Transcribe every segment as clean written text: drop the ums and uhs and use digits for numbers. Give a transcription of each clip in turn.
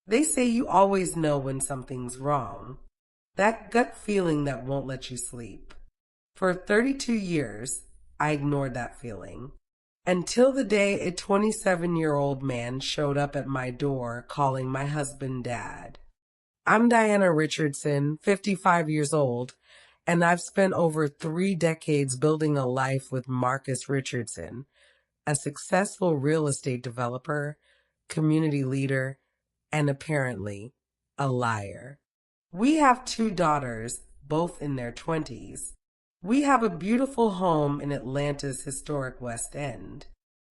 They say you always know when something's wrong. That gut feeling that won't let you sleep. For 32 years, I ignored that feeling. Until the day a 27-year-old man showed up at my door calling my husband Dad. I'm Diana Richardson, 55 years old, and I've spent over 3 decades building a life with Marcus Richardson, a successful real estate developer, community leader, and apparently a liar. We have 2 daughters, both in their 20s. We have a beautiful home in Atlanta's historic West End.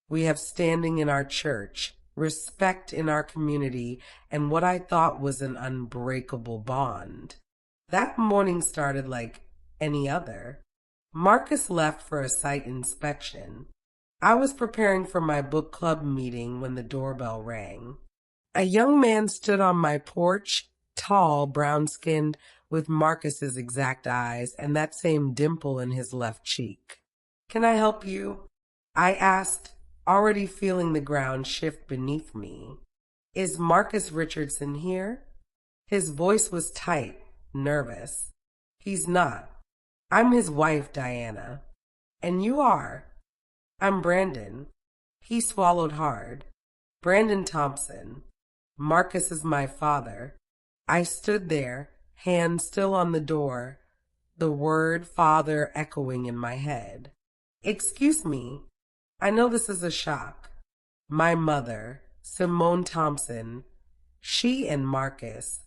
We have standing in our church, respect in our community, and what I thought was an unbreakable bond. That morning started like any other. Marcus left for a site inspection. I was preparing for my book club meeting when the doorbell rang. A young man stood on my porch, tall, brown-skinned, with Marcus's exact eyes and that same dimple in his left cheek. "Can I help you?" I asked, already feeling the ground shift beneath me. "Is Marcus Richardson here?" His voice was tight, nervous. "He's not. I'm his wife, Diana." "And you are?" "I'm Brandon." He swallowed hard. "Brandon Thompson. Marcus is my father." I stood there, hand still on the door, the word father echoing in my head. "Excuse me. I know this is a shock. My mother, Simone Thompson, she and Marcus,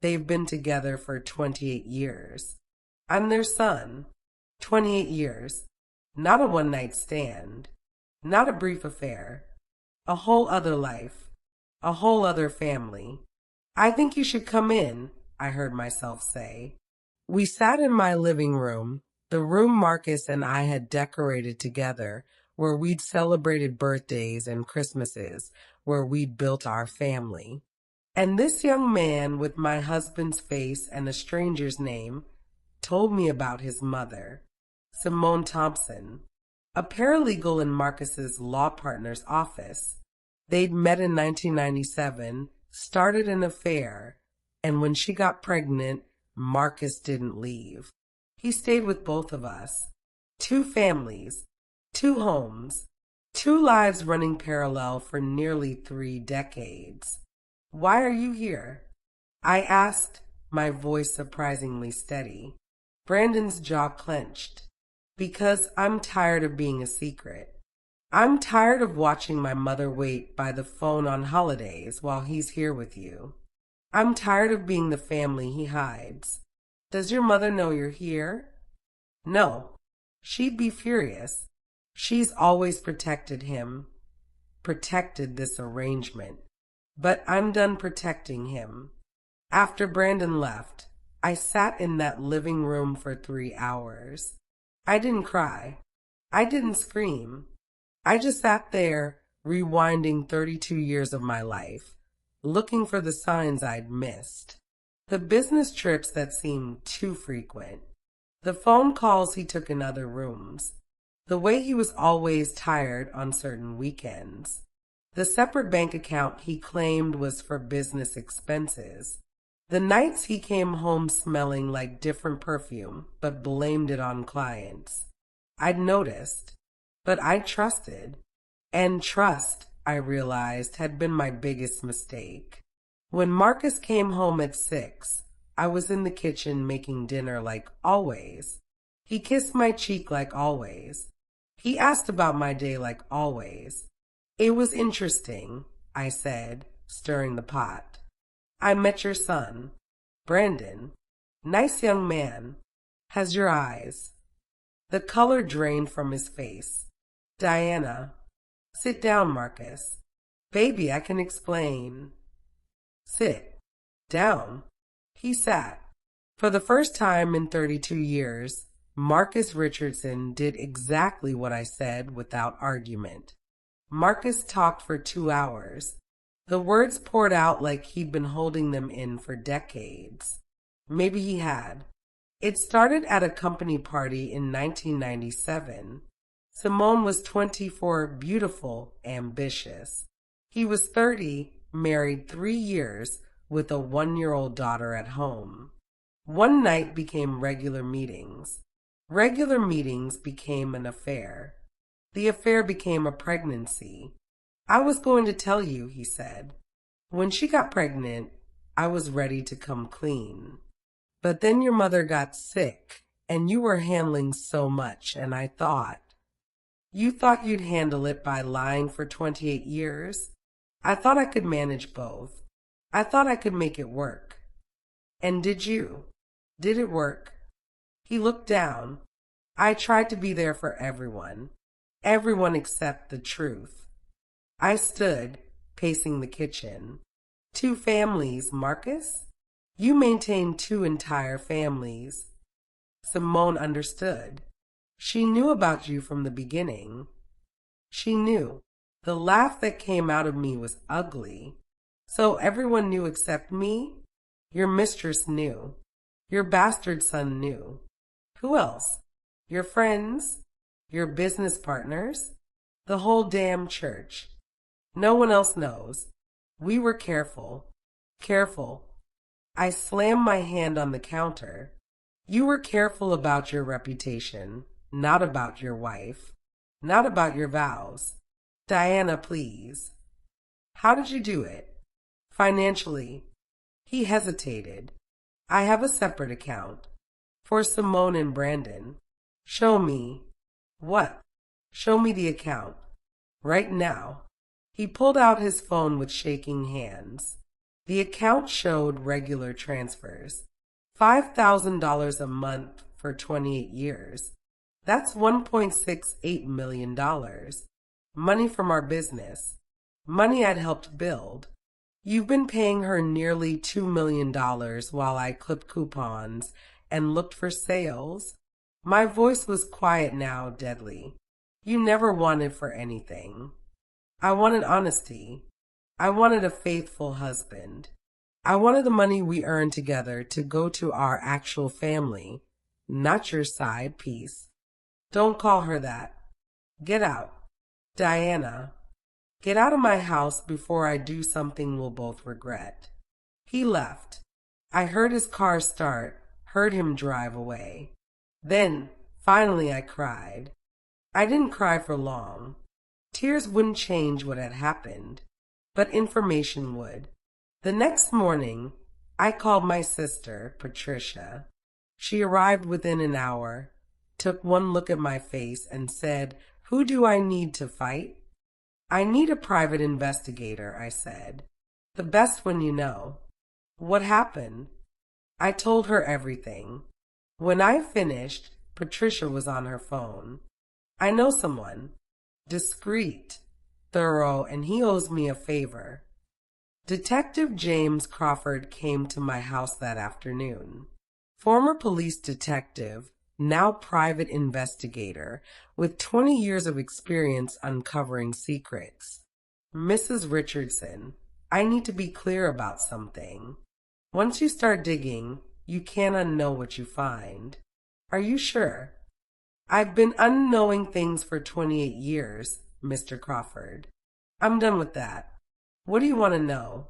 they've been together for 28 years. I'm their son. 28 years. Not a one-night stand. Not a brief affair. A whole other life. A whole other family. "I think you should come in," I heard myself say. We sat in my living room, the room Marcus and I had decorated together, where we'd celebrated birthdays and Christmases, where we'd built our family. And this young man with my husband's face and a stranger's name told me about his mother, Simone Thompson, a paralegal in Marcus's law partner's office. They'd met in 1997, started an affair, and when she got pregnant, Marcus didn't leave. He stayed with both of us. 2 families, 2 homes, 2 lives running parallel for nearly 3 decades. "Why are you here?" I asked, my voice surprisingly steady. Brandon's jaw clenched. "Because I'm tired of being a secret. I'm tired of watching my mother wait by the phone on holidays while he's here with you. I'm tired of being the family he hides. Does your mother know you're here?" "No. She'd be furious. She's always protected him, protected this arrangement. But I'm done protecting him." After Brandon left, I sat in that living room for 3 hours. I didn't cry. I didn't scream. I just sat there, rewinding 32 years of my life, looking for the signs I'd missed. The business trips that seemed too frequent. The phone calls he took in other rooms. The way he was always tired on certain weekends. The separate bank account he claimed was for business expenses. The nights he came home smelling like different perfume, but blamed it on clients. I'd noticed. But I trusted. And trust, I realized, had been my biggest mistake. When Marcus came home at 6, I was in the kitchen making dinner like always. He kissed my cheek like always. He asked about my day like always. "It was interesting," I said, stirring the pot. "I met your son, Brandon. Nice young man. Has your eyes." The color drained from his face. "Diana." "Sit down, Marcus." "Baby, I can explain." "Sit. Down." He sat. For the first time in 32 years, Marcus Richardson did exactly what I said without argument. Marcus talked for 2 hours. The words poured out like he'd been holding them in for decades. Maybe he had. It started at a company party in 1997. Simone was 24, beautiful, ambitious. He was 30, married 3 years with a 1-year-old daughter at home. One night became regular meetings. Regular meetings became an affair. The affair became a pregnancy. I was going to tell you, he said. When she got pregnant, I was ready to come clean. But then your mother got sick, and you were handling so much, and I thought, you thought you'd handle it by lying for 28 years? I thought I could manage both. I thought I could make it work. And did you? Did it work? He looked down. I tried to be there for everyone. Everyone except the truth. I stood, pacing the kitchen. 2 families, Marcus? You maintained 2 entire families. Simone understood. She knew about you from the beginning. She knew. The laugh that came out of me was ugly. So everyone knew except me? Your mistress knew. Your bastard son knew. Who else? Your friends? Your business partners? The whole damn church. No one else knows. We were careful. Careful. I slammed my hand on the counter. You were careful about your reputation, not about your wife, not about your vows. Diana, please. How did you do it? Financially. He hesitated. I have a separate account. For Simone and Brandon. Show me. What? Show me the account. Right now. He pulled out his phone with shaking hands. The account showed regular transfers. $5,000 a month for 28 years. That's $1.68 million. Money from our business. Money I'd helped build. You've been paying her nearly $2 million while I clipped coupons and looked for sales. My voice was quiet now, deadly. You never wanted for anything. I wanted honesty. I wanted a faithful husband. I wanted the money we earned together to go to our actual family, not your side piece. Don't call her that. Get out. Diana, get out of my house before I do something we'll both regret. He left. I heard his car start, heard him drive away. Then, finally, I cried. I didn't cry for long. Tears wouldn't change what had happened, but information would. The next morning, I called my sister, Patricia. She arrived within an hour, took one look at my face, and said, "Who do I need to fight?" "I need a private investigator," I said. "The best one you know." "What happened?" I told her everything. When I finished, Patricia was on her phone. "I know someone. Discreet, thorough, and he owes me a favor." Detective James Crawford came to my house that afternoon. Former police detective, now private investigator, with 20 years of experience uncovering secrets. "Mrs. Richardson, I need to be clear about something. Once you start digging, you can't unknow what you find." "Are you sure?" "I've been unknowing things for 28 years, Mr. Crawford. I'm done with that. What do you want to know?"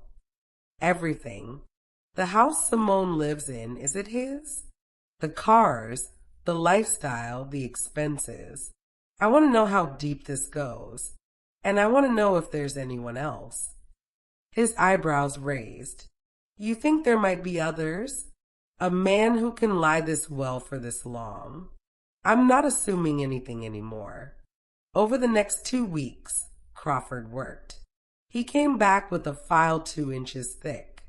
"Everything. The house Simone lives in, is it his? The cars, the lifestyle, the expenses. I want to know how deep this goes. And I want to know if there's anyone else." His eyebrows raised. "You think there might be others? A man who can lie this well for this long?" "I'm not assuming anything anymore." Over the next 2 weeks, Crawford worked. He came back with a file 2 inches thick.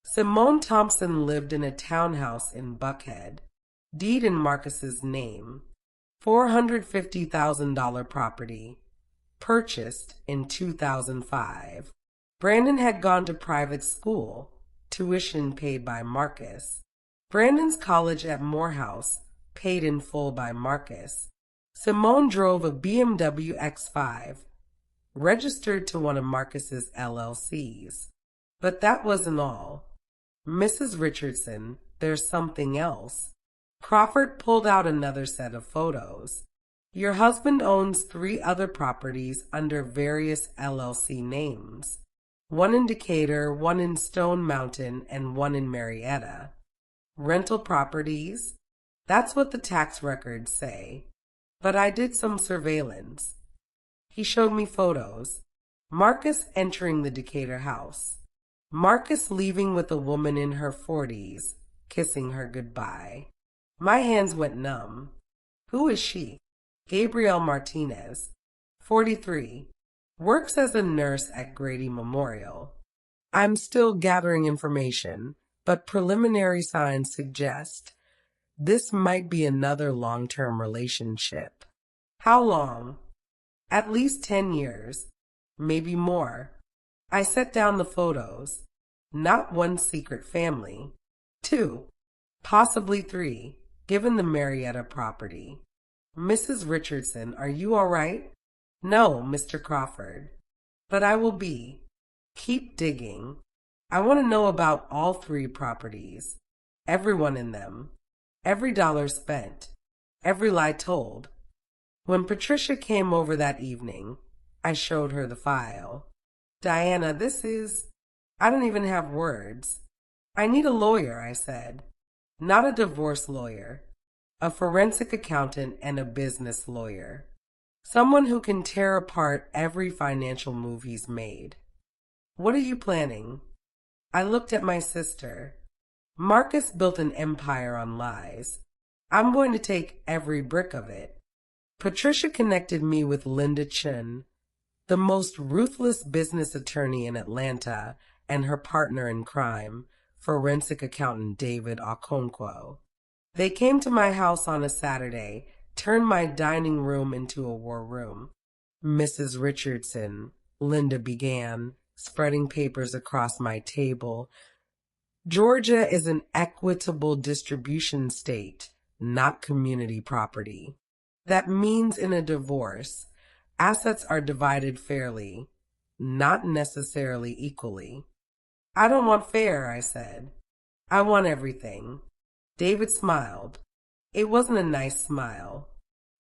Simone Thompson lived in a townhouse in Buckhead, deed in Marcus's name, $450,000 property, purchased in 2005. Brandon had gone to private school, tuition paid by Marcus. Brandon's college at Morehouse, paid in full by Marcus. Simone drove a BMW X5, registered to one of Marcus's LLCs. But that wasn't all. "Mrs. Richardson, there's something else." Crawford pulled out another set of photos. "Your husband owns 3 other properties under various LLC names. One in Decatur, one in Stone Mountain, and one in Marietta. Rental properties? That's what the tax records say. But I did some surveillance. He showed me photos. Marcus entering the Decatur house. Marcus leaving with a woman in her 40s, kissing her goodbye. My hands went numb. Who is she? Gabrielle Martinez, 43, works as a nurse at Grady Memorial. I'm still gathering information, but preliminary signs suggest this might be another long-term relationship. How long? At least 10 years, maybe more. I set down the photos. Not one secret family. 2, possibly 3, given the Marietta property. Mrs. Richardson, are you all right? No, Mr. Crawford. But I will be. Keep digging. I want to know about all 3 properties. Everyone in them. Every dollar spent. Every lie told. When Patricia came over that evening, I showed her the file. Diana, I don't even have words. I need a lawyer, I said. Not a divorce lawyer. A forensic accountant and a business lawyer. Someone who can tear apart every financial move he's made. What are you planning? I looked at my sister. Marcus built an empire on lies. I'm going to take every brick of it. Patricia connected me with Linda Chin, the most ruthless business attorney in Atlanta, and her partner in crime, forensic accountant David Okonkwo. They came to my house on a Saturday, turned my dining room into a war room. Mrs. Richardson, Linda began, spreading papers across my table. Georgia is an equitable distribution state, not community property. That means in a divorce, assets are divided fairly, not necessarily equally. I don't want fair, I said. I want everything. David smiled. It wasn't a nice smile.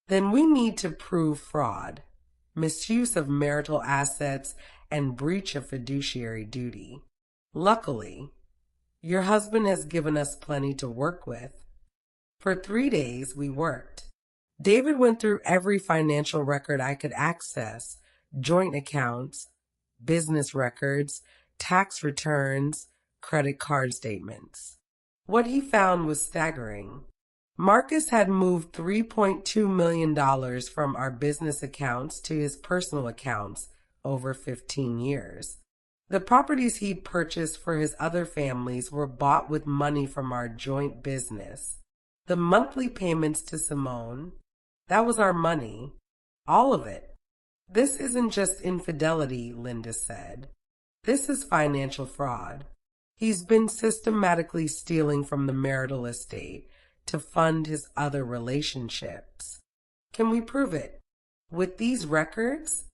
Then we need to prove fraud, misuse of marital assets, and breach of fiduciary duty. Luckily, your husband has given us plenty to work with. For 3 days, we worked. David went through every financial record I could access, joint accounts, business records, tax returns, credit card statements. What he found was staggering. Marcus had moved $3.2 million from our business accounts to his personal accounts over 15 years. The properties he'd purchased for his other families were bought with money from our joint business. The monthly payments to Simone, that was our money. All of it. This isn't just infidelity, Linda said. This is financial fraud. He's been systematically stealing from the marital estate to fund his other relationships. Can we prove it? With these records?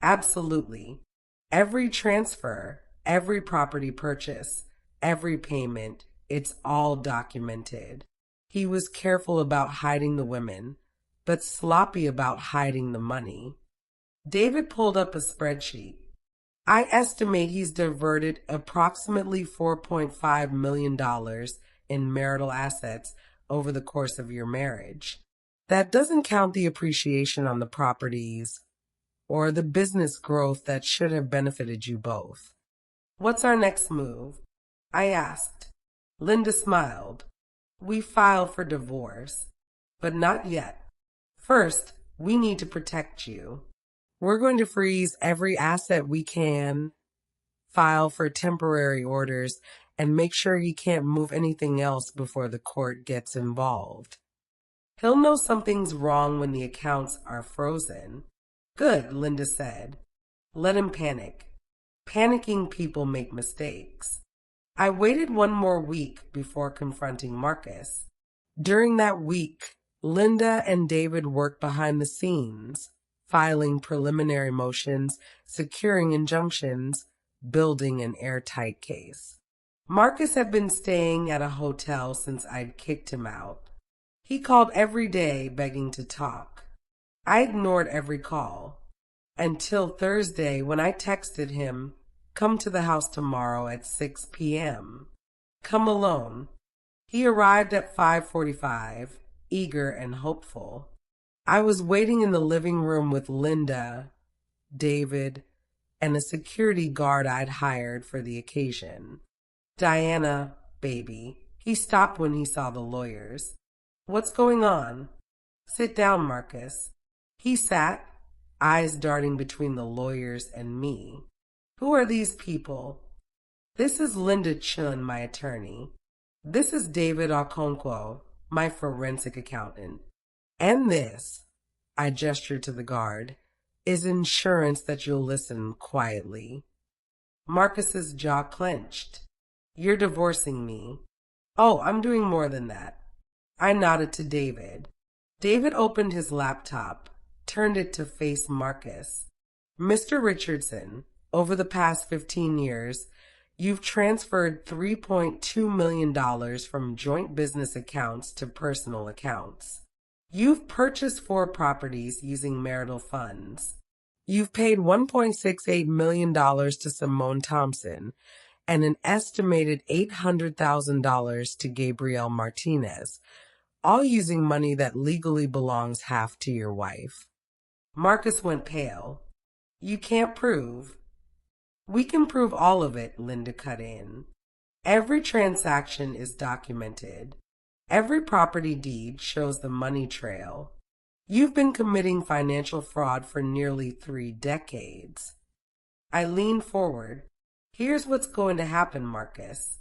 Absolutely. Every transfer, every property purchase, every payment, it's all documented. He was careful about hiding the women, but sloppy about hiding the money. David pulled up a spreadsheet. I estimate he's diverted approximately $4.5 million in marital assets over the course of your marriage. That doesn't count the appreciation on the properties or the business growth that should have benefited you both. What's our next move? I asked. Linda smiled. We file for divorce, but not yet. First, we need to protect you. We're going to freeze every asset we can, file for temporary orders, and make sure he can't move anything else before the court gets involved. He'll know something's wrong when the accounts are frozen. Good, Linda said. Let him panic. Panicking people make mistakes. I waited 1 more week before confronting Marcus. During that week, Linda and David worked behind the scenes, filing preliminary motions, securing injunctions, building an airtight case. Marcus had been staying at a hotel since I'd kicked him out. He called every day begging to talk. I ignored every call, until Thursday when I texted him, Come to the house tomorrow at 6 p.m. Come alone. He arrived at 5:45, eager and hopeful. I was waiting in the living room with Linda, David, and a security guard I'd hired for the occasion. Diana, baby. He stopped when he saw the lawyers. What's going on? Sit down, Marcus. He sat, eyes darting between the lawyers and me. Who are these people? This is Linda Chun, my attorney. This is David Okonkwo, my forensic accountant. And this, I gestured to the guard, is insurance that you'll listen quietly. Marcus's jaw clenched. You're divorcing me. Oh, I'm doing more than that. I nodded to David. David opened his laptop, turned it to face Marcus. Mr. Richardson, over the past 15 years, you've transferred $3.2 million from joint business accounts to personal accounts. You've purchased 4 properties using marital funds. You've paid $1.68 million to Simone Thompson and an estimated $800,000 to Gabrielle Martinez, all using money that legally belongs half to your wife. Marcus went pale. You can't prove. We can prove all of it, Linda cut in. Every transaction is documented. Every property deed shows the money trail. You've been committing financial fraud for nearly 3 decades. I leaned forward. Here's what's going to happen, Marcus.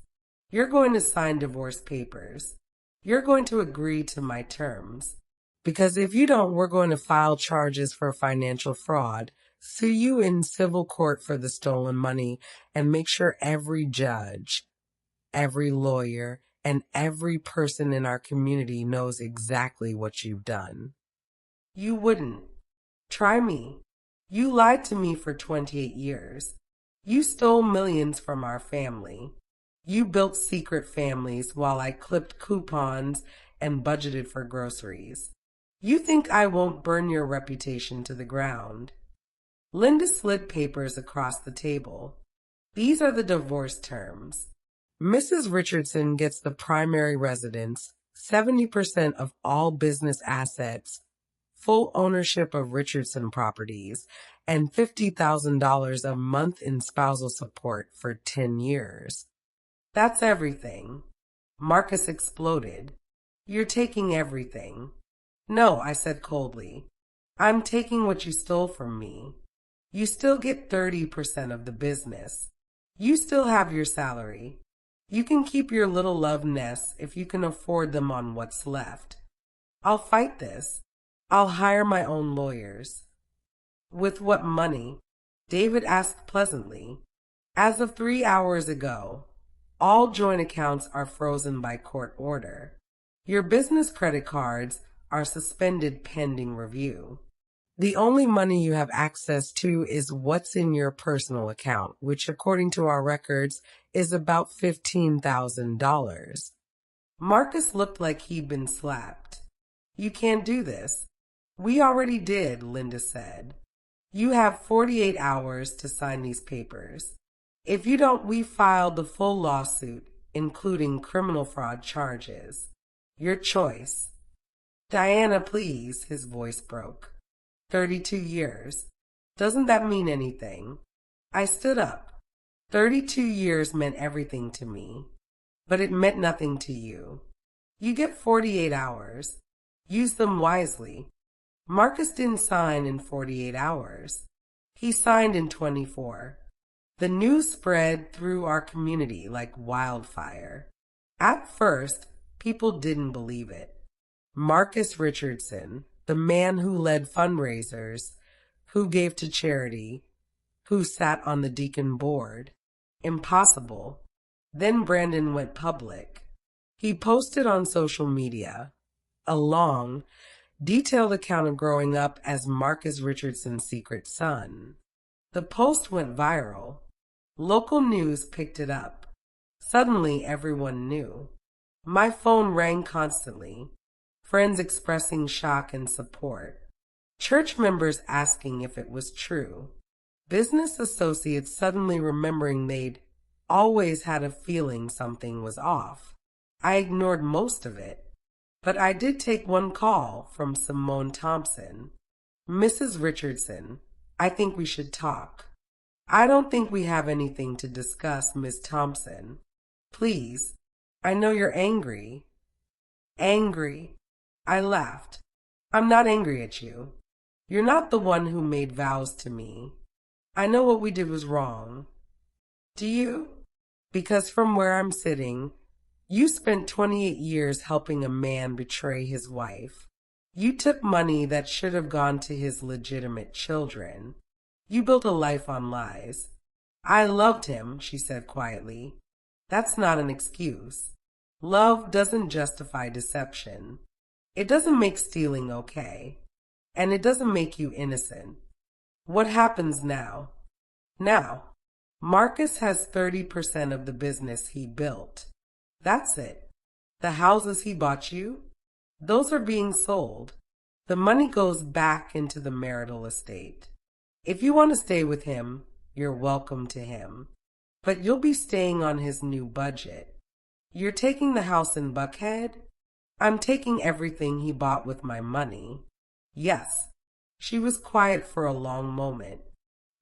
You're going to sign divorce papers. You're going to agree to my terms. Because if you don't, we're going to file charges for financial fraud, sue you in civil court for the stolen money, and make sure every judge, every lawyer, and every person in our community knows exactly what you've done. You wouldn't. Try me. You lied to me for 28 years. You stole millions from our family. You built secret families while I clipped coupons and budgeted for groceries. You think I won't burn your reputation to the ground. Linda slid papers across the table. These are the divorce terms. Mrs. Richardson gets the primary residence, 70% of all business assets, full ownership of Richardson properties, and $50,000 a month in spousal support for 10 years. That's everything. Marcus exploded. You're taking everything. No, I said coldly. I'm taking what you stole from me. You still get 30% of the business. You still have your salary. You can keep your little love nests if you can afford them on what's left. I'll fight this. I'll hire my own lawyers. With what money? David asked pleasantly. As of 3 hours ago, all joint accounts are frozen by court order. Your business credit cards are suspended pending review. The only money you have access to is what's in your personal account, which according to our records is about $15,000. Marcus looked like he'd been slapped. You can't do this. We already did, Linda said. You have 48 hours to sign these papers. If you don't, we filed the full lawsuit, including criminal fraud charges. Your choice. Diana, please, his voice broke. 32 years. Doesn't that mean anything? I stood up. 32 years meant everything to me, but it meant nothing to you. You get 48 hours. Use them wisely. Marcus didn't sign in 48 hours. He signed in 24. The news spread through our community like wildfire. At first, people didn't believe it. Marcus Richardson, the man who led fundraisers, who gave to charity, who sat on the deacon board. Impossible. Then Brandon went public. He posted on social media a long, detailed account of growing up as Marcus Richardson's secret son. The post went viral. Local news picked it up. Suddenly, everyone knew. My phone rang constantly. Friends expressing shock and support. Church members asking if it was true. Business associates suddenly remembering they'd always had a feeling something was off. I ignored most of it, but I did take one call from Simone Thompson. Mrs. Richardson, I think we should talk. I don't think we have anything to discuss, Miss Thompson. Please, I know you're angry. Angry. I laughed. I'm not angry at you. You're not the one who made vows to me. I know what we did was wrong. Do you? Because from where I'm sitting, you spent 28 years helping a man betray his wife. You took money that should have gone to his legitimate children. You built a life on lies. I loved him, she said quietly. That's not an excuse. Love doesn't justify deception. It doesn't make stealing okay. And it doesn't make you innocent. What happens now? Now, Marcus has 30% of the business he built. That's it. The houses he bought you, those are being sold. The money goes back into the marital estate. If you want to stay with him, you're welcome to him. But you'll be staying on his new budget. You're taking the house in Buckhead? I'm taking everything he bought with my money. Yes. She was quiet for a long moment.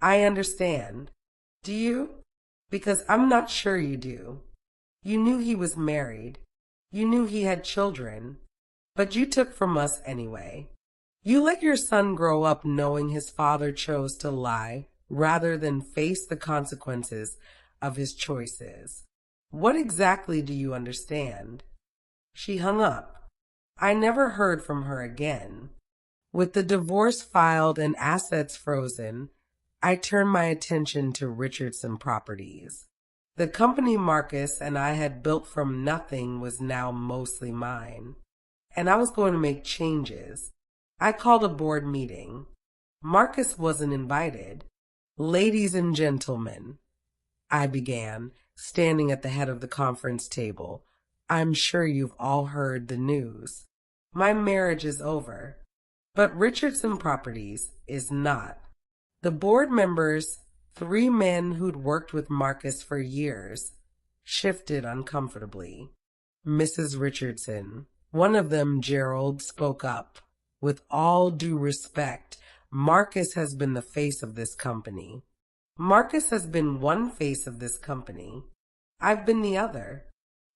I understand. Do you? Because I'm not sure you do. You knew he was married. You knew he had children. But you took from us anyway. You let your son grow up knowing his father chose to lie rather than face the consequences of his choices. What exactly do you understand? She hung up. I never heard from her again. With the divorce filed and assets frozen, I turned my attention to Richardson Properties. The company Marcus and I had built from nothing was now mostly mine, and I was going to make changes. I called a board meeting. Marcus wasn't invited. Ladies and gentlemen, I began, standing at the head of the conference table. I'm sure you've all heard the news. My marriage is over. But Richardson Properties is not. The board members, 3 men who'd worked with Marcus for years, shifted uncomfortably. Mrs. Richardson, one of them, Gerald, spoke up. With all due respect, Marcus has been the face of this company. Marcus has been one face of this company. I've been the other.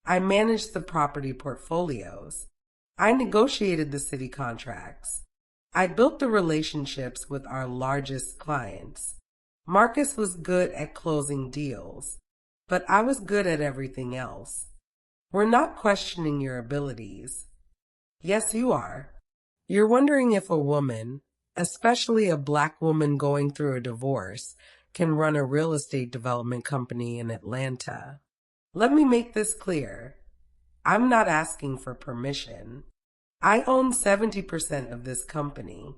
I managed the property portfolios. I negotiated the city contracts. I built the relationships with our largest clients. Marcus was good at closing deals, but I was good at everything else. We're not questioning your abilities. Yes, you are. You're wondering if a woman, especially a Black woman going through a divorce, can run a real estate development company in Atlanta. Let me make this clear. I'm not asking for permission. I own 70% of this company.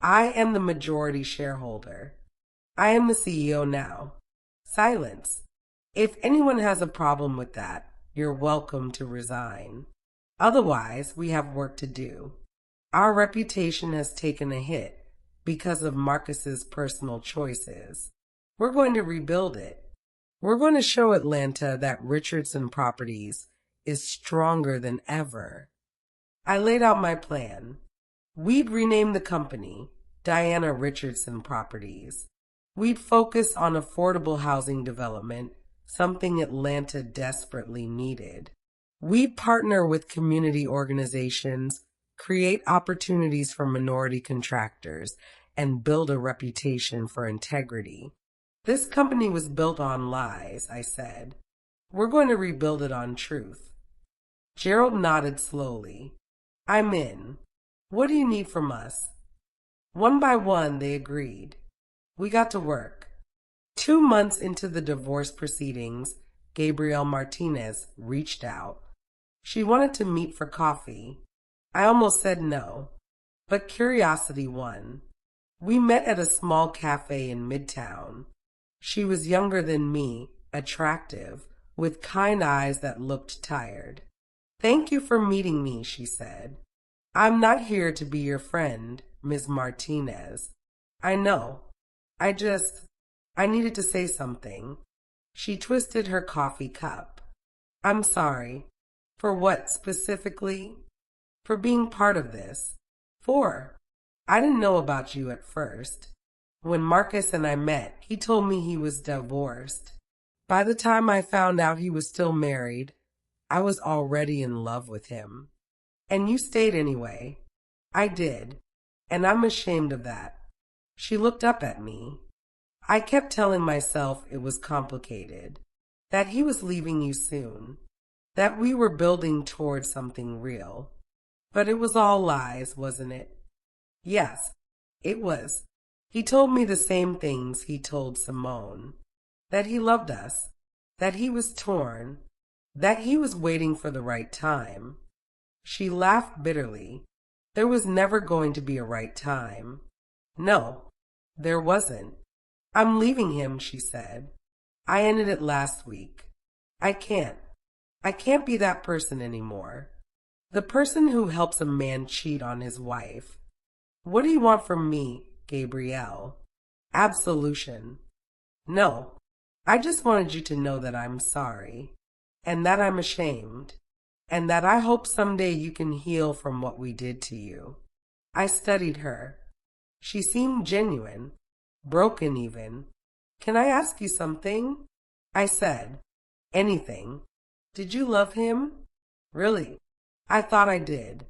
I am the majority shareholder. I am the CEO now. Silence. If anyone has a problem with that, you're welcome to resign. Otherwise, we have work to do. Our reputation has taken a hit because of Marcus's personal choices. We're going to rebuild it. We're going to show Atlanta that Richardson Properties is stronger than ever. I laid out my plan. We'd rename the company Diana Richardson Properties. We'd focus on affordable housing development, something Atlanta desperately needed. We'd partner with community organizations, create opportunities for minority contractors, and build a reputation for integrity. This company was built on lies, I said. We're going to rebuild it on truth. Gerald nodded slowly. I'm in. What do you need from us? One by one, they agreed. We got to work. 2 months into the divorce proceedings, Gabrielle Martinez reached out. She wanted to meet for coffee. I almost said no, but curiosity won. We met at a small cafe in Midtown. She was younger than me, attractive, with kind eyes that looked tired. Thank you for meeting me, she said. I'm not here to be your friend, Ms. Martinez. I know. I needed to say something. She twisted her coffee cup. I'm sorry. For what specifically? For being part of this. I didn't know about you at first. When Marcus and I met, he told me he was divorced. By the time I found out he was still married, I was already in love with him. And you stayed anyway. I did. And I'm ashamed of that. She looked up at me. I kept telling myself it was complicated, that he was leaving you soon, that we were building towards something real. But it was all lies, wasn't it? Yes, it was. He told me the same things he told Simone, that he loved us, that he was torn, that he was waiting for the right time. She laughed bitterly. There was never going to be a right time. No, there wasn't. I'm leaving him, she said. I ended it last week. I can't. I can't be that person anymore. The person who helps a man cheat on his wife. What do you want from me, Gabrielle? Absolution. No, I just wanted you to know that I'm sorry, and that I'm ashamed, and that I hope someday you can heal from what we did to you. I studied her. She seemed genuine, broken even. Can I ask you something? I said. Anything. Did you love him? Really? I thought I did.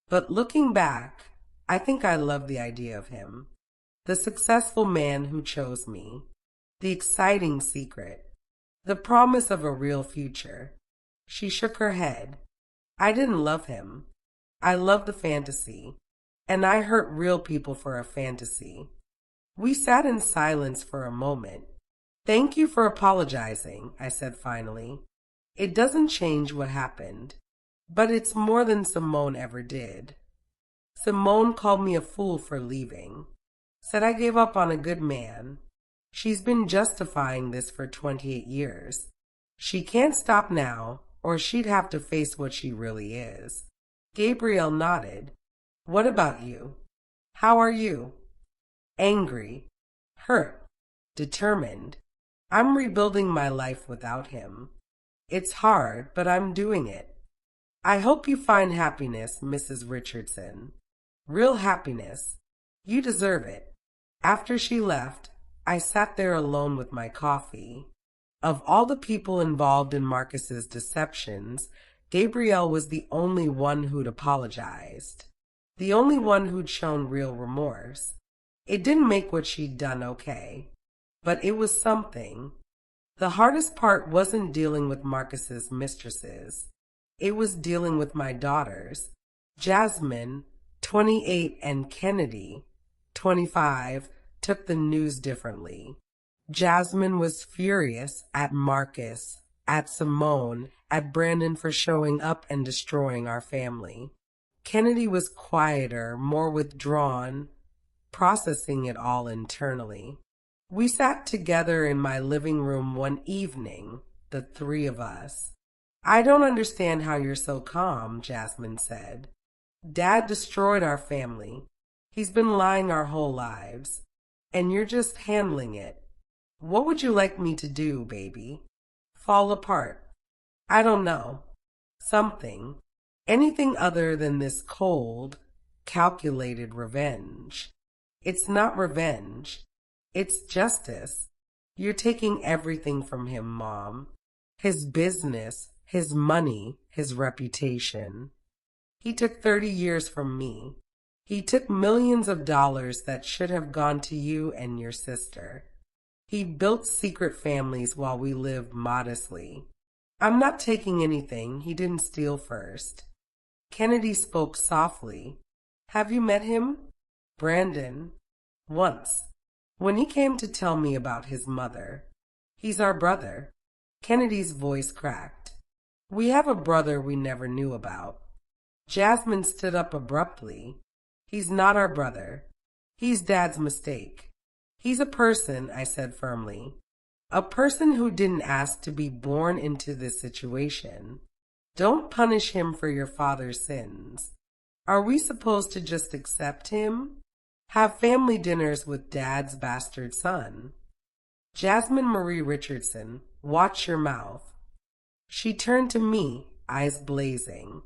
But looking back, I think I love the idea of him. The successful man who chose me. The exciting secret. The promise of a real future. She shook her head. I didn't love him. I loved the fantasy. And I hurt real people for a fantasy. We sat in silence for a moment. Thank you for apologizing, I said finally. It doesn't change what happened. But it's more than Simone ever did. Simone called me a fool for leaving. Said I gave up on a good man. She's been justifying this for 28 years. She can't stop now, or she'd have to face what she really is. Gabrielle nodded. What about you? How are you? Angry, hurt, determined. I'm rebuilding my life without him. It's hard, but I'm doing it. I hope you find happiness, Mrs. Richardson. Real happiness. You deserve it. After she left, I sat there alone with my coffee. Of all the people involved in Marcus's deceptions, Gabrielle was the only one who'd apologized. The only one who'd shown real remorse. It didn't make what she'd done okay, but it was something. The hardest part wasn't dealing with Marcus's mistresses. It was dealing with my daughters, Jasmine, 28, and Kennedy, 25, took the news differently. Jasmine was furious at Marcus, at Simone, at Brandon for showing up and destroying our family. Kennedy was quieter, more withdrawn, processing it all internally. We sat together in my living room one evening, the three of us. I don't understand how you're so calm, Jasmine said. Dad destroyed our family. He's been lying our whole lives. And you're just handling it. What would you like me to do, baby? Fall apart? I don't know. Something. Anything other than this cold, calculated revenge. It's not revenge. It's justice. You're taking everything from him, Mom. His business, his money, his reputation. He took 30 years from me. He took millions of dollars that should have gone to you and your sister. He built secret families while we lived modestly. I'm not taking anything he didn't steal first. Kennedy spoke softly. Have you met him? Brandon. Once. When he came to tell me about his mother. He's our brother. Kennedy's voice cracked. We have a brother we never knew about. Jasmine stood up abruptly. He's not our brother. He's Dad's mistake. He's a person, I said firmly. A person who didn't ask to be born into this situation. Don't punish him for your father's sins. Are we supposed to just accept him? Have family dinners with Dad's bastard son? Jasmine Marie Richardson, watch your mouth. She turned to me, eyes blazing.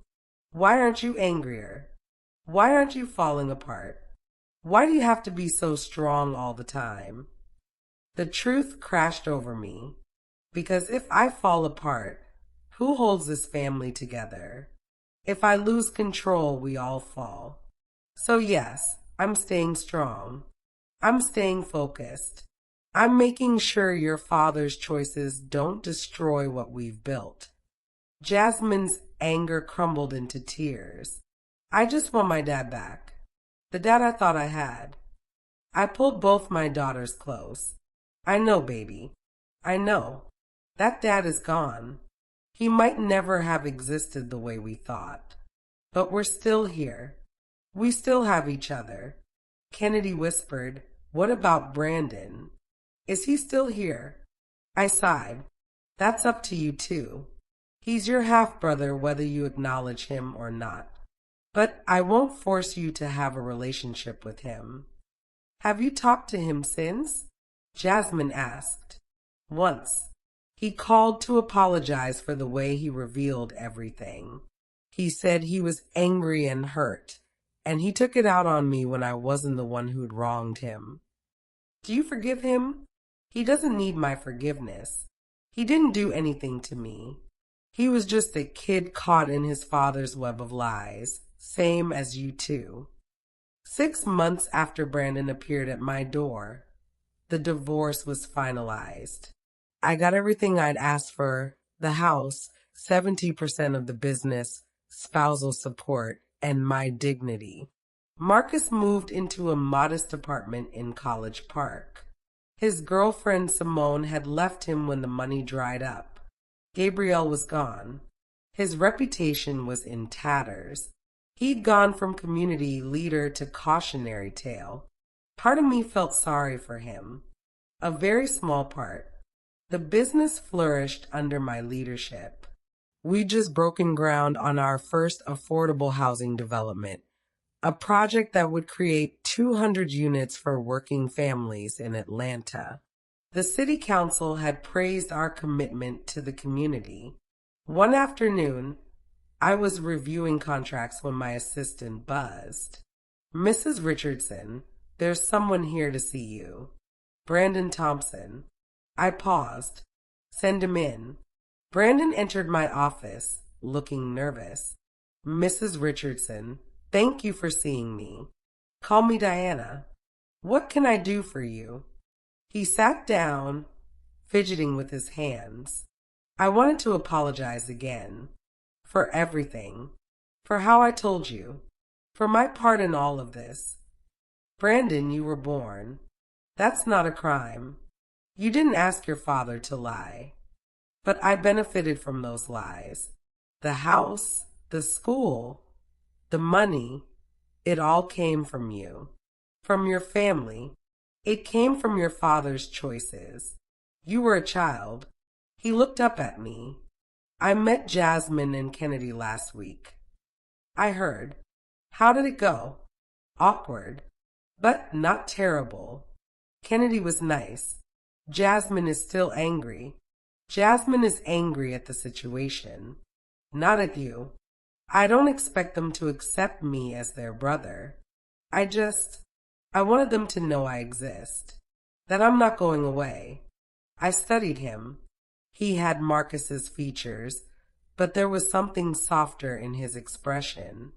Why aren't you angrier? Why aren't you falling apart? Why do you have to be so strong all the time? The truth crashed over me. Because if I fall apart, who holds this family together? If I lose control, we all fall. So yes, I'm staying strong. I'm staying focused. I'm making sure your father's choices don't destroy what we've built. Jasmine's anger crumbled into tears. I just want my dad back. The dad I thought I had. I pulled both my daughters close. I know, baby. I know. That dad is gone. He might never have existed the way we thought. But we're still here. We still have each other. Kennedy whispered, what about Brandon? Is he still here? I sighed. That's up to you too. He's your half-brother whether you acknowledge him or not. But I won't force you to have a relationship with him. Have you talked to him since? Jasmine asked. Once. He called to apologize for the way he revealed everything. He said he was angry and hurt, and he took it out on me when I wasn't the one who'd wronged him. Do you forgive him? He doesn't need my forgiveness. He didn't do anything to me. He was just a kid caught in his father's web of lies, same as you two. 6 months after Brandon appeared at my door, the divorce was finalized. I got everything I'd asked for, the house, 70% of the business, spousal support, and my dignity. Marcus moved into a modest apartment in College Park. His girlfriend Simone had left him when the money dried up. Gabrielle was gone. His reputation was in tatters. He'd gone from community leader to cautionary tale. Part of me felt sorry for him. A very small part. The business flourished under my leadership. We'd just broken ground on our first affordable housing development, a project that would create 200 units for working families in Atlanta. The city council had praised our commitment to the community. One afternoon, I was reviewing contracts when my assistant buzzed. Mrs. Richardson, there's someone here to see you. Brandon Thompson. I paused. Send him in. Brandon entered my office, looking nervous. Mrs. Richardson, thank you for seeing me. Call me Diana. What can I do for you? He sat down, fidgeting with his hands. I wanted to apologize again. For everything. For how I told you. For my part in all of this. Brandon, you were born. That's not a crime. You didn't ask your father to lie. But I benefited from those lies. The house, the school, the money, it all came from you. From your family. It came from your father's choices. You were a child. He looked up at me. I met Jasmine and Kennedy last week. I heard. How did it go? Awkward, but not terrible. Kennedy was nice. Jasmine is still angry. Jasmine is angry at the situation, not at you. I don't expect them to accept me as their brother. I wanted them to know I exist, that I'm not going away. I studied him. He had Marcus's features, but there was something softer in his expression,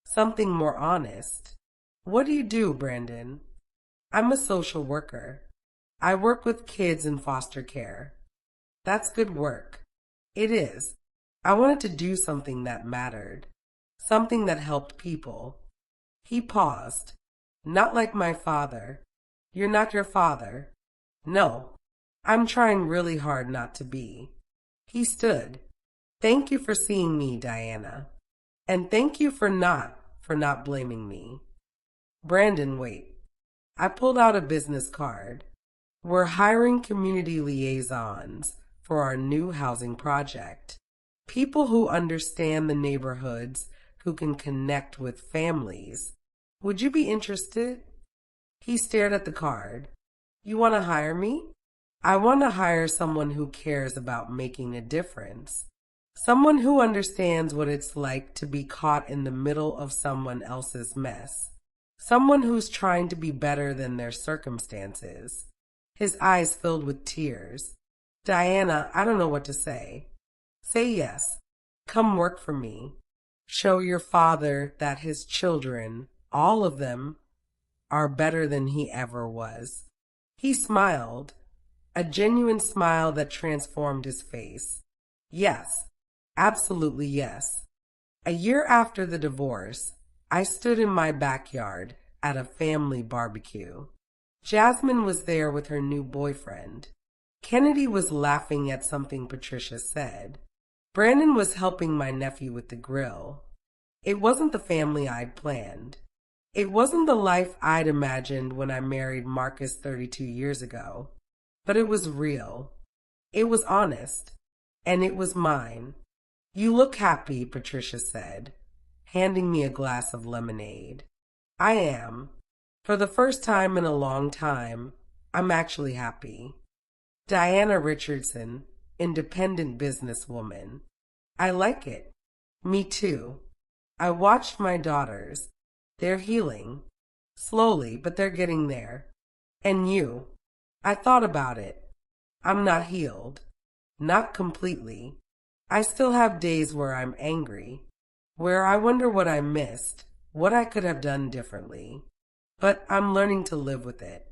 something more honest. What do you do, Brandon? I'm a social worker. I work with kids in foster care. That's good work. It is. I wanted to do something that mattered, something that helped people. He paused. Not like my father. You're not your father. No, I'm trying really hard not to be. He stood. Thank you for seeing me, Diana. And thank you for not blaming me. Brandon, wait. I pulled out a business card. We're hiring community liaisons for our new housing project. People who understand the neighborhoods, who can connect with families. Would you be interested? He stared at the card. You want to hire me? I want to hire someone who cares about making a difference. Someone who understands what it's like to be caught in the middle of someone else's mess. Someone who's trying to be better than their circumstances. His eyes filled with tears. Diana, I don't know what to say. Say yes. Come work for me. Show your father that his children, all of them, are better than he ever was. He smiled, a genuine smile that transformed his face. Yes, absolutely yes. A year after the divorce, I stood in my backyard at a family barbecue. Jasmine was there with her new boyfriend. Kennedy was laughing at something Patricia said. Brandon was helping my nephew with the grill. It wasn't the family I'd planned. It wasn't the life I'd imagined when I married Marcus 32 years ago. But it was real. It was honest. And it was mine. You look happy, Patricia said, handing me a glass of lemonade. I am. For the first time in a long time, I'm actually happy. Diana Richardson, independent businesswoman. I like it. Me too. I watched my daughters. They're healing. Slowly, but they're getting there. And you. I thought about it. I'm not healed. Not completely. I still have days where I'm angry, where I wonder what I missed, what I could have done differently. But I'm learning to live with it.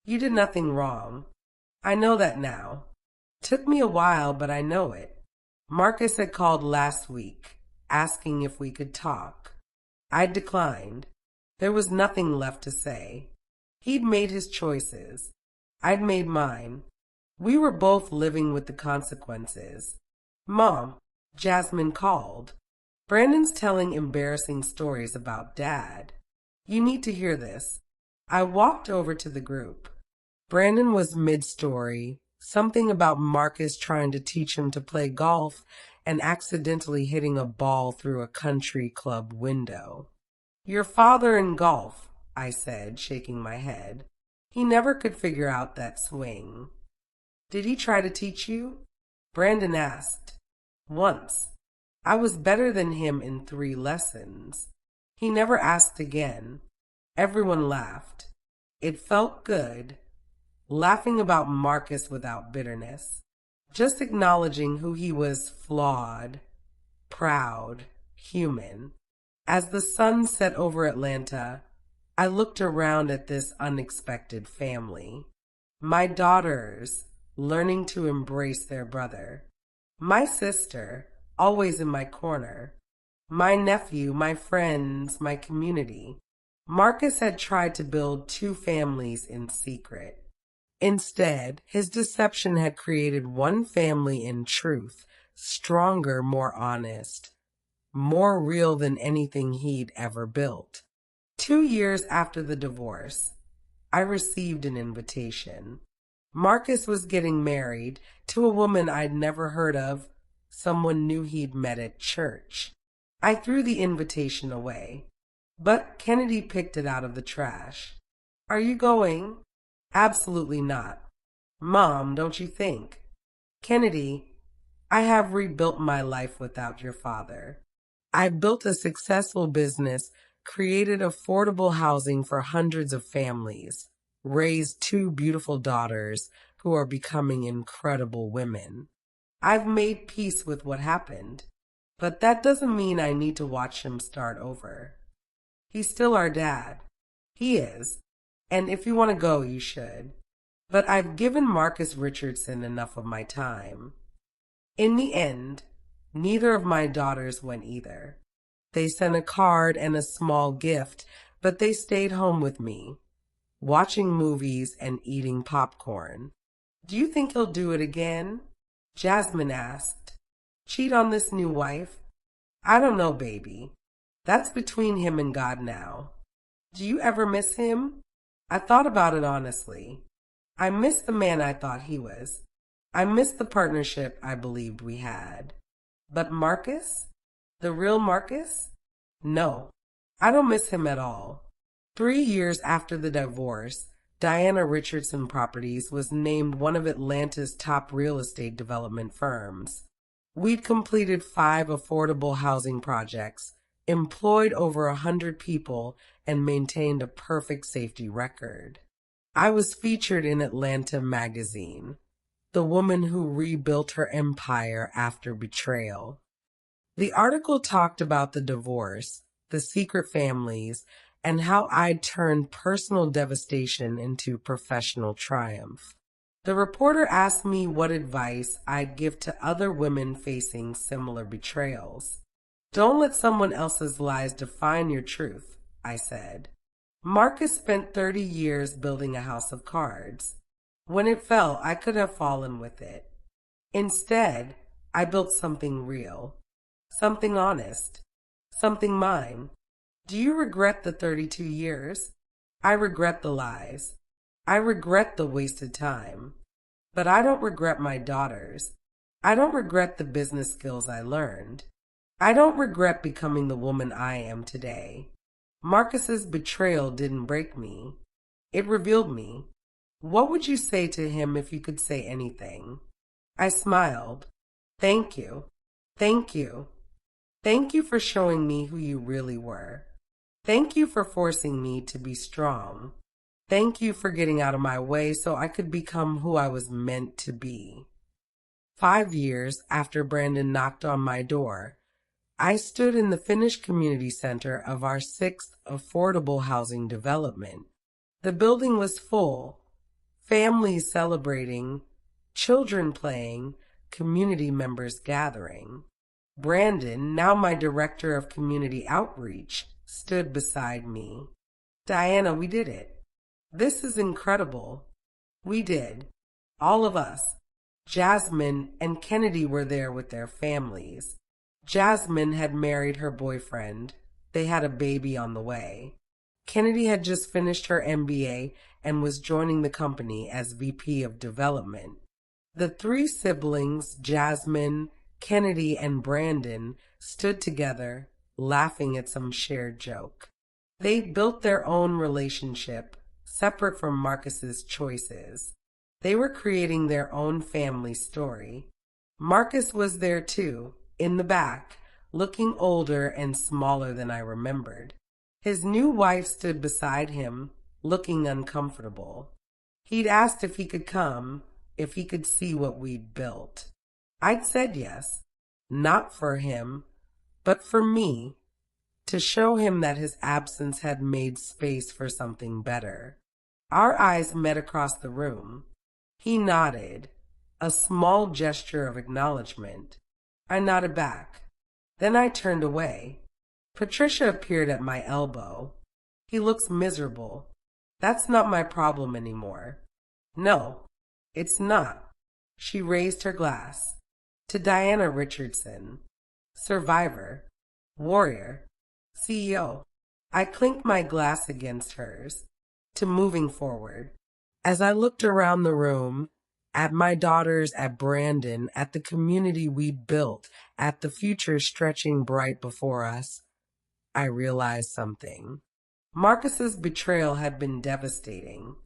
You did nothing wrong. I know that now. Took me a while, but I know it. Marcus had called last week, asking if we could talk. I declined. There was nothing left to say. He'd made his choices. I'd made mine. We were both living with the consequences. Mom, Jasmine called. Brandon's telling embarrassing stories about Dad. You need to hear this. I walked over to the group. Brandon was mid-story, something about Marcus trying to teach him to play golf and accidentally hitting a ball through a country club window. Your father in golf, I said, shaking my head. He never could figure out that swing. Did he try to teach you? Brandon asked. Once. I was better than him in 3 lessons. He never asked again. Everyone laughed. It felt good. Laughing about Marcus without bitterness. Just acknowledging who he was, flawed, proud, human. As the sun set over Atlanta, I looked around at this unexpected family. My daughters, learning to embrace their brother. My sister, always in my corner. My nephew, my friends, my community. Marcus had tried to build 2 families in secret. Instead, his deception had created one family in truth, stronger, more honest, more real than anything he'd ever built. 2 years after the divorce, I received an invitation. Marcus was getting married to a woman I'd never heard of, someone new he'd met at church. I threw the invitation away, but Kennedy picked it out of the trash. Are you going? Absolutely not. Mom, don't you think? Kennedy, I have rebuilt my life without your father. I've built a successful business, created affordable housing for hundreds of families, raised 2 beautiful daughters who are becoming incredible women. I've made peace with what happened, but that doesn't mean I need to watch him start over. He's still our dad. He is. And if you want to go, you should. But I've given Marcus Richardson enough of my time. In the end, neither of my daughters went either. They sent a card and a small gift, but they stayed home with me, watching movies and eating popcorn. Do you think he'll do it again? Jasmine asked. Cheat on this new wife? I don't know, baby. That's between him and God now. Do you ever miss him? I thought about it honestly. I miss the man I thought he was. I miss the partnership I believed we had. But Marcus? The real Marcus? No, I don't miss him at all. 3 years after the divorce, Diana Richardson Properties was named one of Atlanta's top real estate development firms. We'd completed 5 affordable housing projects, employed over 100 people, and maintained a perfect safety record. I was featured in Atlanta magazine, the woman who rebuilt her empire after betrayal. The article talked about the divorce, the secret families, and how I'd turned personal devastation into professional triumph. The reporter asked me what advice I'd give to other women facing similar betrayals. Don't let someone else's lies define your truth, I said. Marcus spent 30 years building a house of cards. When it fell, I could have fallen with it. Instead, I built something real, something honest, something mine. Do you regret the 32 years? I regret the lies. I regret the wasted time. But I don't regret my daughters. I don't regret the business skills I learned. I don't regret becoming the woman I am today. Marcus's betrayal didn't break me. It revealed me. What would you say to him if you could say anything? I smiled. Thank you. Thank you. Thank you for showing me who you really were. Thank you for forcing me to be strong. Thank you for getting out of my way so I could become who I was meant to be. 5 years after Brandon knocked on my door, I stood in the finished community center of our 6th affordable housing development. The building was full, families celebrating, children playing, community members gathering. Brandon, now my director of community outreach, stood beside me. Diana, we did it. This is incredible. We did. All of us. Jasmine and Kennedy were there with their families. Jasmine had married her boyfriend. They had a baby on the way. Kennedy had just finished her MBA and was joining the company as VP of Development. The 3 siblings, Jasmine, Kennedy, and Brandon, stood together, laughing at some shared joke. They built their own relationship, separate from Marcus's choices. They were creating their own family story. Marcus was there too, in the back, looking older and smaller than I remembered. His new wife stood beside him, looking uncomfortable. He'd asked if he could come, if he could see what we'd built. I'd said yes, not for him, but for me, to show him that his absence had made space for something better. Our eyes met across the room. He nodded, a small gesture of acknowledgement. I nodded back. Then I turned away. Patricia appeared at my elbow. He looks miserable. That's not my problem anymore. No, it's not. She raised her glass. To Diana Richardson, survivor, warrior, CEO. I clinked my glass against hers. To moving forward. As I looked around the room, at my daughters, at Brandon, at the community we'd built, at the future stretching bright before us, I realized something. Marcus's betrayal had been devastating.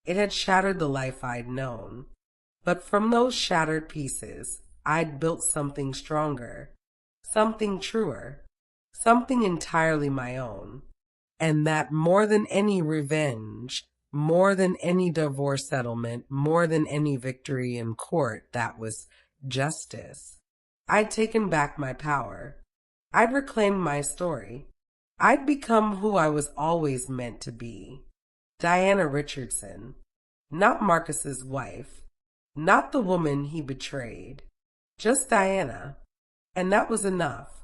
It had shattered the life I'd known. But from those shattered pieces, I'd built something stronger, something truer, something entirely my own. And that more than any revenge, more than any divorce settlement, more than any victory in court, that was justice. I'd taken back my power. I'd reclaimed my story. I'd become who I was always meant to be. Diana Richardson. Not Marcus's wife. Not the woman he betrayed. Just Diana. And that was enough.